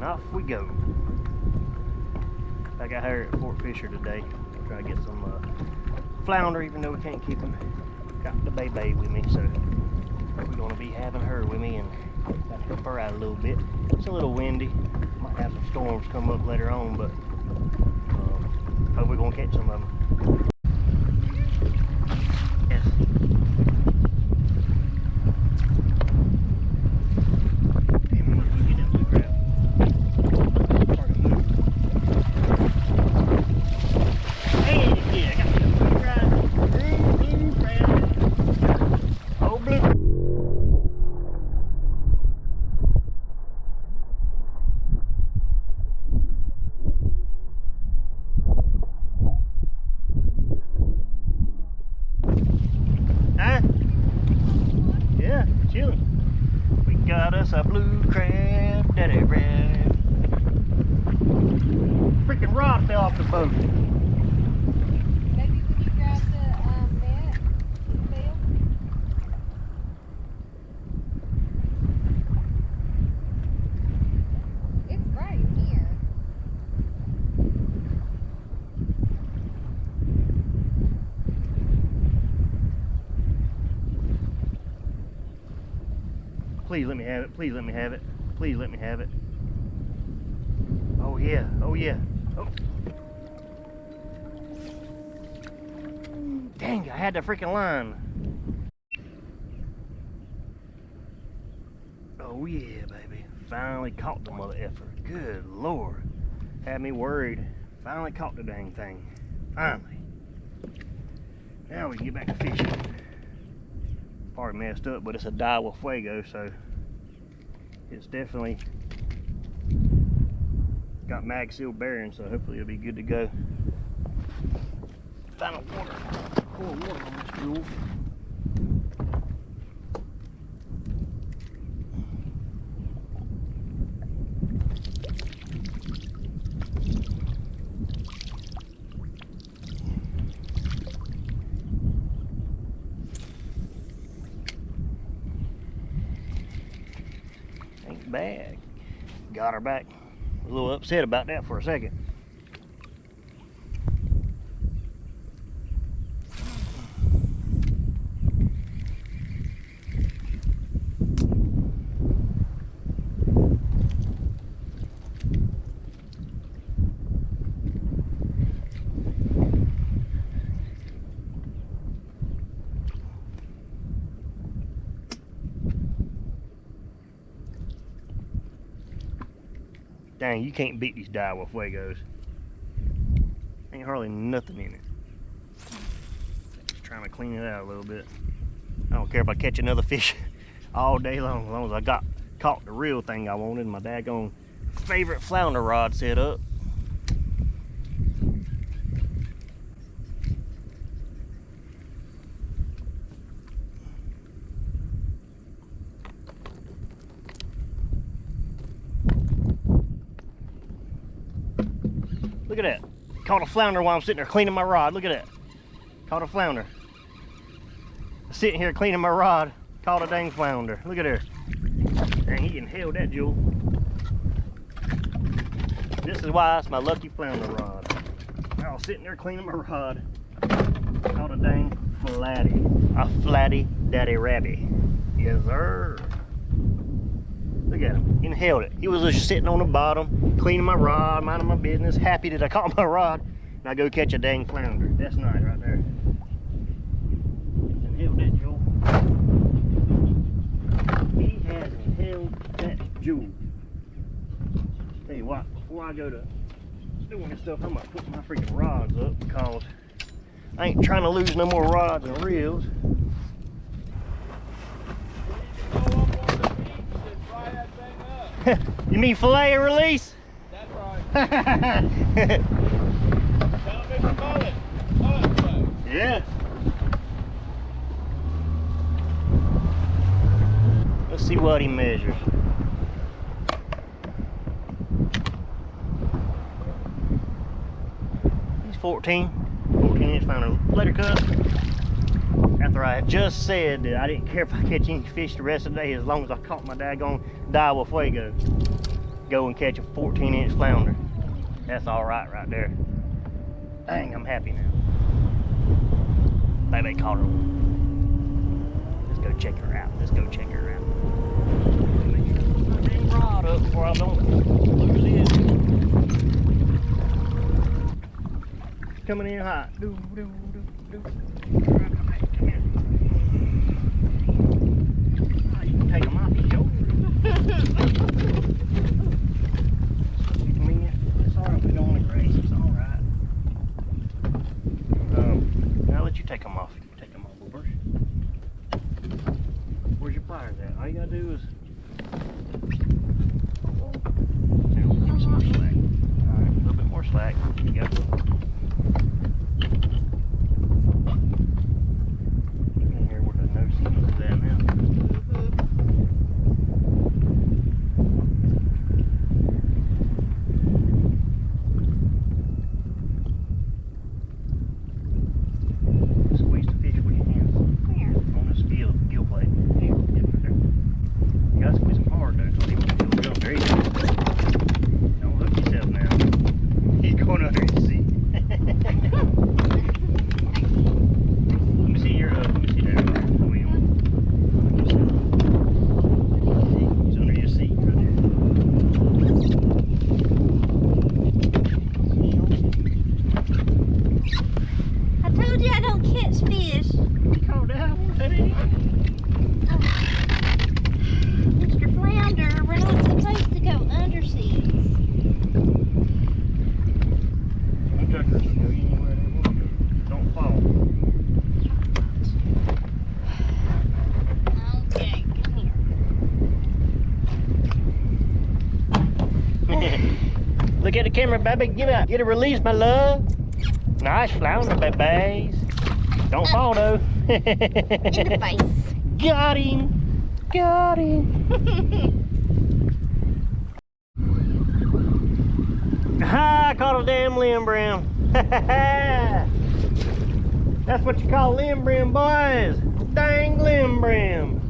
off we go. I got her at Fort Fisher today. I'll try to get some flounder, even though we can't keep them. Got the baby with me, so we're gonna be having her with me and gotta help her out a little bit. It's a little windy. Might have some storms come up later on, but hope we're gonna catch some of them. Yes. Got us a blue crab, daddy crab. Freaking rod fell off the boat. Maybe when you grab the net, it fell. It's right in here. Please let me have it. Please let me have it. Please let me have it. Oh yeah. Oh yeah. Oh. Dang, I had the freaking line. Oh yeah, baby. Finally caught the mother effer. Good Lord. Had me worried. Finally caught the dang thing. Finally. Now we can get back to fishing. Part messed up, but it's a Daiwa Fuego, so it's definitely got mag seal bearing, so hopefully it'll be good to go. Final water. Pour water on this jewel. Ain't bad. Got her back. A little upset about that for a second. Dang, you can't beat these Daiwa Fuegos. Ain't hardly nothing in it. Just trying to clean it out a little bit. I don't care if I catch another fish all day long, as long as I caught the real thing I wanted, my daggone favorite flounder rod set up. Look at that. Caught a flounder while I'm sitting there cleaning my rod. Look at that. Caught a flounder. Sitting here cleaning my rod. Caught a dang flounder. Look at her. Dang, he inhaled that jewel. This is why it's my lucky flounder rod. I was sitting there cleaning my rod. Caught a dang flatty. A flatty daddy rabby. Yes, sir. Look at him, inhaled it. He was just sitting on the bottom, cleaning my rod, minding my business, happy that I caught my rod, and I go catch a dang flounder. That's nice right there. Inhaled that jewel. He has inhaled that jewel. Tell you what, before I go to doing this stuff, I'm gonna put my freaking rods up because I ain't trying to lose no more rods and reels. You mean fillet and release? That's right. Tell me to call it. Yeah. Let's see what he measures. He's 14 inch flounder. Later cut. After I had just said that I didn't care if I catch any fish the rest of the day as long as I caught my daggone Daiwa Fuego. go and catch a 14-inch flounder. That's all right there. Dang, I'm happy now. Think they caught her. Let's go check her out. Let's go check her out. Make sure I put my dang rod up before I don't lose it. Coming in hot. Do, do, do, do. Come here. Oh, you can take them off your shoulder. I mean, it's all right if we don't want to graze. It's all right. I'll let you take them off. Take them off, Wilbur. Where's your pliers at? All you gotta do is. Here, give me some more slack. All right, a little bit more slack. Here you go. In here where the no seams is at now. Squeeze the fish with your hands Where? on this gill plate. Here, get it there. You gotta squeeze them hard though, so he won't feel jump. There you go. Don't hook yourself now. He's going under his seat. Let me see your, let me see that. Wheel. He's under your seat right there. I told you I don't catch fish. You caught that one, didn't you? Mr. Flounder, we're not supposed to go underseas. Them chuckers will go anywhere they want to go. Don't fall. Okay, come here. Look at the camera, baby. Get a release, my love. Nice flounder, babies. Don't fall though. In the face. Got him. Got him. Ha! I caught a damn limb brim. That's what you call limb brim, boys. Dang limb brim.